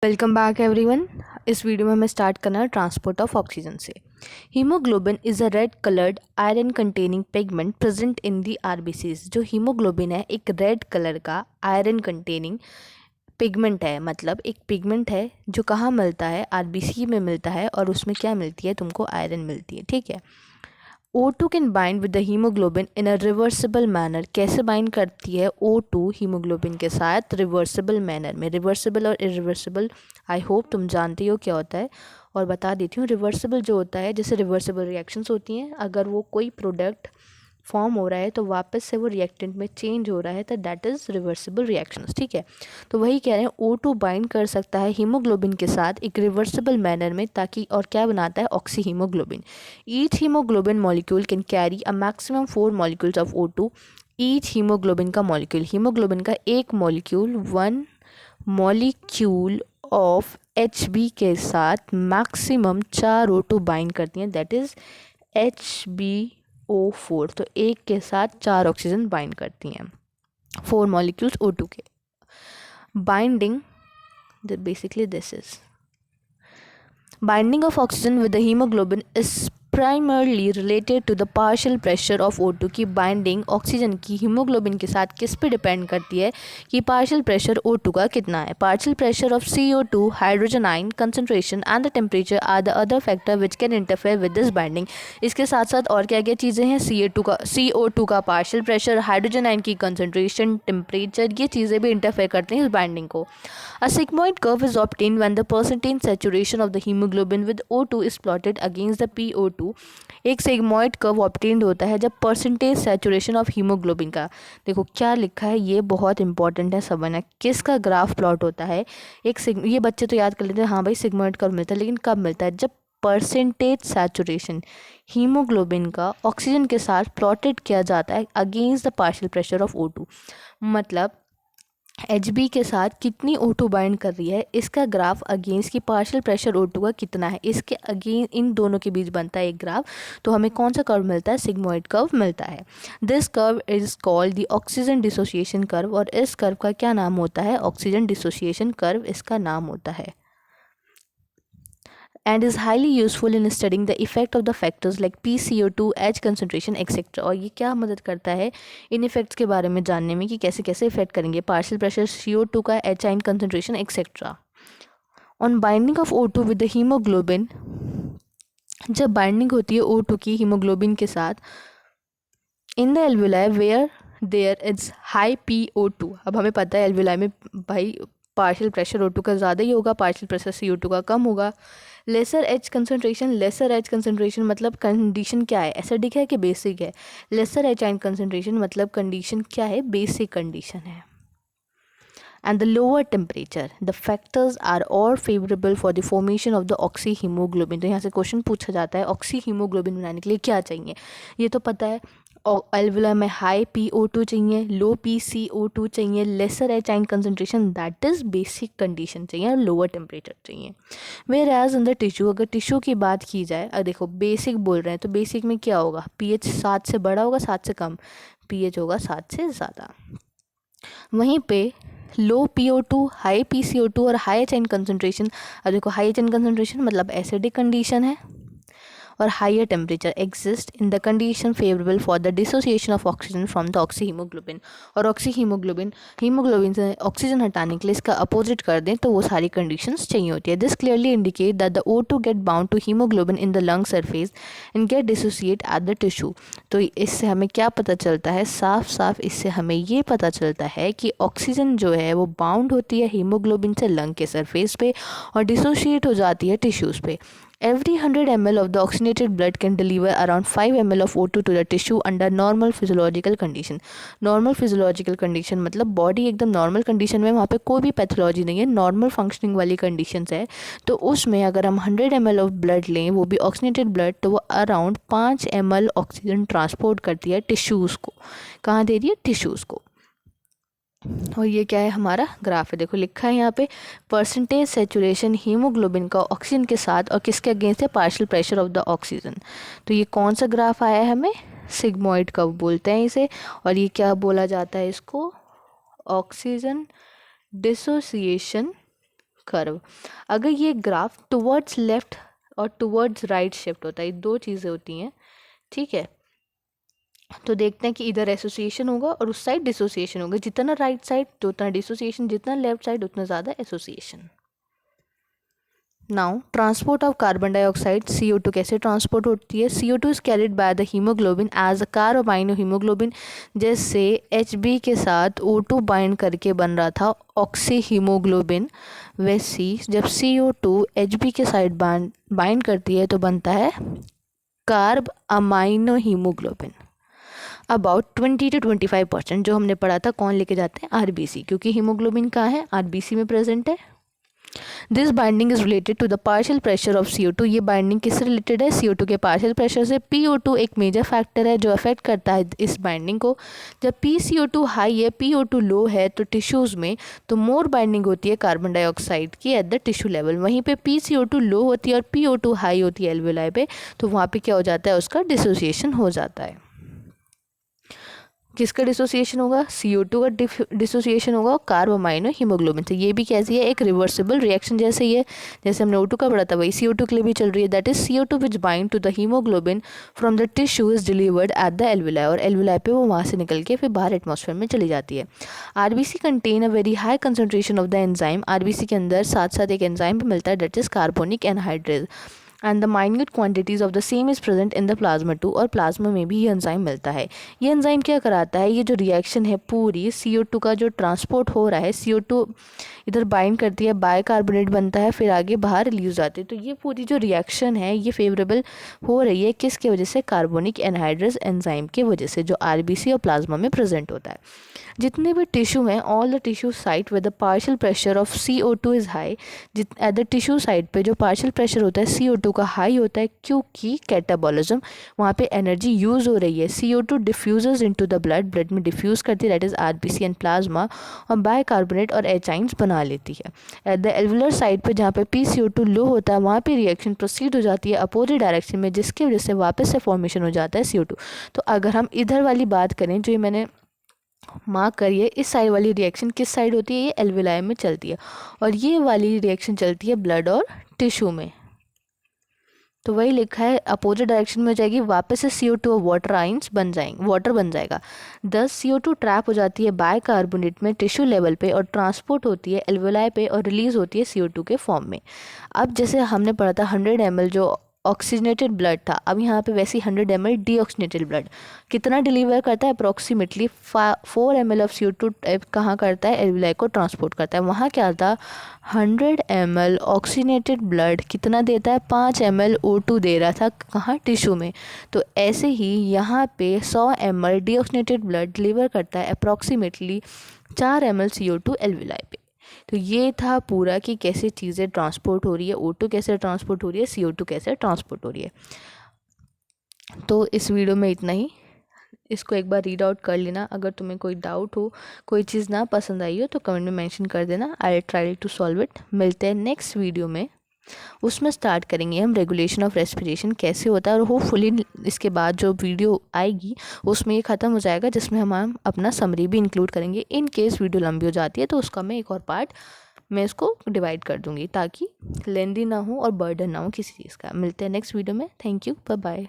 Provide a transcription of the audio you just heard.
Welcome back everyone. इस video में हमें स्टार्ट करना है ट्रांसपोर्ट ऑफ ऑक्सीजन से। Haemoglobin is a red coloured iron containing pigment present in the RBCs. जो हीमोग्लोबिन है एक रेड कलर का आयरन कंटेनिंग पिगमेंट है, मतलब एक पिगमेंट है जो कहाँ मिलता है, आरबीसी में मिलता है। और उसमें क्या मिलती है, तुमको आयरन मिलती है, ठीक है। O2 can bind with the haemoglobin in a reversible manner. कैसे बाइंड करती है O2 हीमोग्लोबिन के साथ? रिवर्सिबल मैनर में। रिवर्सिबल और इरिवर्सिबल आई होप तुम जानती हो क्या होता है, और बता देती हूँ। रिवर्सिबल जो होता है, जैसे रिवर्सिबल रिएक्शंस होती हैं, अगर वो कोई प्रोडक्ट फॉर्म हो रहा है तो वापस से वो रिएक्टेंट में चेंज हो रहा है, तो दैट इज़ रिवर्सिबल रिएक्शंस, ठीक है। तो वही कह रहे हैं, O2 बाइंड कर सकता है हीमोग्लोबिन के साथ एक रिवर्सिबल मैनर में, ताकि और क्या बनाता है, oxy haemoglobin. Each haemoglobin molecule can carry a maximum 4 molecules of O2। Each haemoglobin का मॉलिक्यूल, हीमोग्लोबिन का एक मॉलिक्यूल 1 मॉलिक्यूल ऑफ HB के साथ मैक्सिमम 4 O2 बाइंड करती हैं, दैट इज़ HbO4। तो एक के साथ 4 ऑक्सीजन बाइंड करती हैं, 4 मॉलिक्यूल्स O2 के। Binding, basically this is binding of oxygen with the hemoglobin is primarily related to the partial pressure of O2। की बाइंडिंग ऑक्सीजन की हीमोग्लोबिन के साथ किस पे डिपेंड करती है कि पार्शियल प्रेशर O2 का कितना है। Partial pressure of CO2, hydrogen ion concentration and the temperature are the other factor which can interfere with this binding. इसके साथ साथ और क्या क्या चीज़ें हैं, CO2 का पार्शियल प्रेशर, हाइड्रोजन आयन की कंसंट्रेशन, टेम्परेचर, ये चीज़ें भी इंटरफेयर करते हैं इस बाइंडिंग को। A sigmoid curve is obtained when the percentage saturation of the hemoglobin with O2 is plotted against the PO2। एक सिग्मॉइड कर्व ऑब्टेन्ड होता है जब परसेंटेज सैचुरेशन ऑफ हीमोग्लोबिन का, देखो क्या लिखा है, ये बहुत इंपॉर्टेंट है समझना, किसका ग्राफ प्लॉट होता है। ये बच्चे तो याद कर लेते हैं, हाँ भाई सिग्मॉइड कर्व मिलता है, लेकिन कब मिलता है, जब परसेंटेज सैचुरेशन हीमोग्लोबिन का ऑक्सीजन के साथ प्लॉटेड किया जाता है against the partial pressure of O2। मतलब HB के साथ कितनी O2 बाइंड कर रही है, इसका ग्राफ अगेंस्ट की पार्शियल प्रेशर O2 का कितना है, इसके अगेंस्ट इन दोनों के बीच बनता है एक ग्राफ। तो हमें कौन सा कर्व मिलता है, सिग्मॉइड कर्व मिलता है। This curve is called the oxygen dissociation curve. और इस कर्व का क्या नाम होता है, ऑक्सीजन डिसोसिएशन कर्व इसका नाम होता है। And is highly useful in studying the effect of the factors like PCO2, H concentration etc। और ये क्या मदद करता है इन इफेक्ट्स के बारे में जानने में कि कैसे कैसे इफेक्ट करेंगे पार्शियल प्रेशर, CO2 का, H ion concentration etcetera. On binding of O2 with the haemoglobin, जब बाइंडिंग होती है O2 की हीमोग्लोबिन के साथ in the alveoli where there is high PO2। अब हमें पता है एल्वुलाई में भाई पार्शियल प्रेशर O2 का ज़्यादा ही होगा, पार्शियल प्रेशर CO2 का कम होगा। Lesser H concentration, lesser H concentration मतलब कंडीशन क्या है, एसिडिक है कि बेसिक है। लेसर एच आयन कंसनट्रेशन मतलब कंडीशन क्या है, बेसिक कंडीशन है। And the lower temperature, the factors are all favorable for the formation of the oxyhemoglobin। तो यहाँ से क्वेश्चन पूछा जाता है ऑक्सी हीमोग्लोबिन बनाने के लिए क्या चाहिए, ये तो पता है। एल्वुला में हाई PO2 चाहिए, लो PCO2 चाहिए, lesser H ion concentration that is basic condition चाहिए, और लोअर टेम्परेचर चाहिए। Whereas in the tissue, अगर टिश्यू की बात की जाए, अगर देखो बेसिक बोल रहे हैं तो बेसिक में क्या होगा, pH 7 से बड़ा होगा, 7 से कम, pH होगा 7 से ज़्यादा। वहीं पे लो PO2, हाई PCO2 और हाई एच आयन कंसनट्रेशन, अब देखो हाई एच आयन कंसनट्रेशन मतलब एसिडिक कंडीशन है, और higher temperature exist in the condition favourable for the dissociation of oxygen from the oxy haemoglobin. और ऑक्सी हीमोग्लोबिन से oxygen हटाने के लिए इसका अपोजिट कर दें तो वो सारी कंडीशंस चाहिए होती है। This clearly indicate that the O2 get bound to haemoglobin in the lung surface and get dissociate at the tissue. तो इससे हमें क्या पता चलता है, साफ साफ इससे हमें ये पता चलता है कि ऑक्सीजन जो है वो बाउंड होती है हीमोग्लोबिन से लंग के सरफेस पे और डिसोशिएट हो जाती है टिश्यूज़ पे। Every 100 ml of the oxygenated blood can deliver around 5 ml of O2 to the tissue under normal physiological condition। Normal physiological condition मतलब बॉडी एकदम नॉर्मल कंडीशन में, वहाँ पे कोई भी पैथोलॉजी नहीं है, नॉर्मल फंक्शनिंग वाली कंडीशंस है। तो उसमें अगर हम 100 ml ऑफ ब्लड लें, वो भी ऑक्सीजनेटेड ब्लड, तो वो अराउंड 5 ml ऑक्सीजन ट्रांसपोर्ट करती है टिश्यूज़ को। कहाँ दे रही है, टिश्यूज़ को। और ये क्या है, हमारा ग्राफ है, देखो लिखा है यहाँ पे परसेंटेज सेचुरेशन हीमोग्लोबिन का ऑक्सीजन के साथ और किसके अगेंस्ट है, partial pressure of the oxygen. तो ये कौन सा ग्राफ आया है, हमें सिग्मॉइड कर्व बोलते हैं इसे। और ये क्या बोला जाता है इसको, ऑक्सीजन डिसोसिएशन कर्व। अगर ये ग्राफ टुवर्ड्स लेफ्ट और टुवर्ड्स राइट शिफ्ट होता है, ये दो चीज़ें होती हैं, ठीक है, तो देखते हैं कि इधर एसोसिएशन होगा और उस साइड डिसोसिएशन होगा। जितना राइट साइड तो उतना डिसोसिएशन, जितना लेफ्ट साइड उतना ज़्यादा association. Now transport of carbon dioxide CO2 कैसे ट्रांसपोर्ट होती है? CO2 is carried by the haemoglobin as a carbamino haemoglobin. जैसे HB के साथ O2 बाइंड करके बन रहा था ऑक्सी हीमोग्लोबिन, वैसी जब CO2 HB के साइड बाइंड करती है तो बनता है carb amino haemoglobin. About 20 to 25% जो हमने पढ़ा था कौन लेके जाते हैं? RBC, क्योंकि हीमोग्लोबिन कहाँ है? RBC में प्रेजेंट है। This binding is related to the partial pressure of CO2। ये बाइंडिंग किससे रिलेटेड है? CO2 के पार्शियल प्रेशर से। PO2 एक मेजर फैक्टर है जो अफेक्ट करता है इस बाइंडिंग को। जब PCO2 हाई है, PO2 लो है, तो टिश्यूज़ में तो मोर बाइंडिंग होती है कार्बन डाइऑक्साइड की एट द टिश्यू लेवल। वहीं पे PCO2 लो होती है और PO2 हाई होती है एल्वेलाई पे, तो वहाँ पे क्या हो जाता है? उसका डिसोसिएशन हो जाता है। किसका डिसोसिएशन होगा? CO2 का डिसोसिएशन होगा कार्बामाइनो हीमोग्लोबिन से। ये भी कैसी है? एक रिवर्सिबल रिएक्शन जैसे ही है। जैसे हमने O2 का पढ़ा था वही CO2 के लिए भी चल रही है। That is CO2 which bind to the haemoglobin from the tissue is delivered at the alveoli, और एल्वेलाई पे वो वहाँ से निकल के फिर बाहर एटमॉस्फेयर में चली जाती है। RBC contain a very high concentration of the enzyme. RBC के अंदर साथ साथ एक एंजाइम भी मिलता है, that is carbonic anhydrase, and the minute quantities of the same is present in the plasma too. और प्लाज्मा में भी ये एंजाइम मिलता है। ये एंजाइम क्या कराता है? ये जो रिएक्शन है पूरी, CO2 का जो ट्रांसपोर्ट हो रहा है, CO2 इधर बाइंड करती है, बाइकार्बोनेट बनता है, फिर आगे बाहर रिलीज जाती है। तो ये पूरी जो रिएक्शन है ये फेवरेबल हो रही है किसके वजह से? कार्बोनिक एनहाइड्रेज एंजाइम की वजह से, जो RBC और प्लाज्मा में प्रेजेंट होता है। जितने भी टिश्यू हैं, all the tissue site with the partial pressure of CO2 is high. Eight the tissue site पे जो पार्शियल प्रेशर होता है CO2 का हाई होता है, क्योंकि कैटाबॉलिज्म, वहाँ पे एनर्जी यूज हो रही है। CO2 diffuses into the blood, blood में डिफ्यूज करती है, that is RBC and plasma, और बाइकार्बोनेट और एचाइंस बना लेती है। एट द एल्वुलर साइड पे जहाँ पे PCO2 लो होता है, वहाँ पे रिएक्शन प्रोसीड हो जाती है अपोजिट डायरेक्शन में, जिसकी वजह से वापस से फॉर्मेशन हो जाता है CO2। तो अगर हम इधर वाली बात करें, जो मैंने मार्क करिए, इस साइड वाली रिएक्शन किस साइड होती है? ये एल्वेलाई में चलती है, और ये वाली रिएक्शन चलती है ब्लड और टिश्यू में। तो वही लिखा है, अपोजिट डायरेक्शन में हो जाएगी, वापस से CO2 और वाटर आइंस बन जाएंगे, वाटर बन जाएगा। 10 CO2 ट्रैप हो जाती है बाइकार्बोनेट में टिश्यू लेवल पे, और ट्रांसपोर्ट होती है एल्वेलाई पे और रिलीज होती है CO2 के फॉर्म में। अब जैसे हमने पढ़ा था 100 ml जो ऑक्सीजनेटेड ब्लड था, अब यहाँ पे वैसे 100 ml डीऑक्सीजनेटेड ब्लड कितना डिलीवर करता है? अप्रोक्सीमेटली 4 ml ऑफ CO2 कहाँ करता है? एल्वेलाई को ट्रांसपोर्ट करता है। वहाँ क्या था? 100 ml ऑक्सीजनेटेड ब्लड कितना देता है? 5 ml O2 दे रहा था, कहाँ? टिश्यू में। तो ऐसे ही यहाँ पे 100 ml डीऑक्सीजनेटेड ब्लड डिलीवर करता है अप्रोक्सीमेटली 4 ml CO2 एल्वेलाई पे। तो ये था पूरा कि कैसे चीज़ें ट्रांसपोर्ट हो रही है, O2 कैसे ट्रांसपोर्ट हो रही है, CO2 कैसे ट्रांसपोर्ट हो रही है। तो इस वीडियो में इतना ही। इसको एक बार रीड आउट कर लेना। अगर तुम्हें कोई डाउट हो, कोई चीज़ ना पसंद आई हो, तो कमेंट में मेंशन कर देना। I try to solve it. मिलते हैं नेक्स्ट वीडियो में, उसमें स्टार्ट करेंगे हम रेगुलेशन ऑफ रेस्पिरेशन कैसे होता है, और होपफुली इसके बाद जो वीडियो आएगी उसमें ये ख़त्म हो जाएगा, जिसमें हम अपना समरी भी इंक्लूड करेंगे। इन केस वीडियो लंबी हो जाती है तो उसका मैं एक और पार्ट मैं इसको डिवाइड कर दूँगी, ताकि लेंदी ना हो और बर्डन ना हो किसी चीज़ का। मिलते हैं नेक्स्ट वीडियो में। Thank you, bye bye.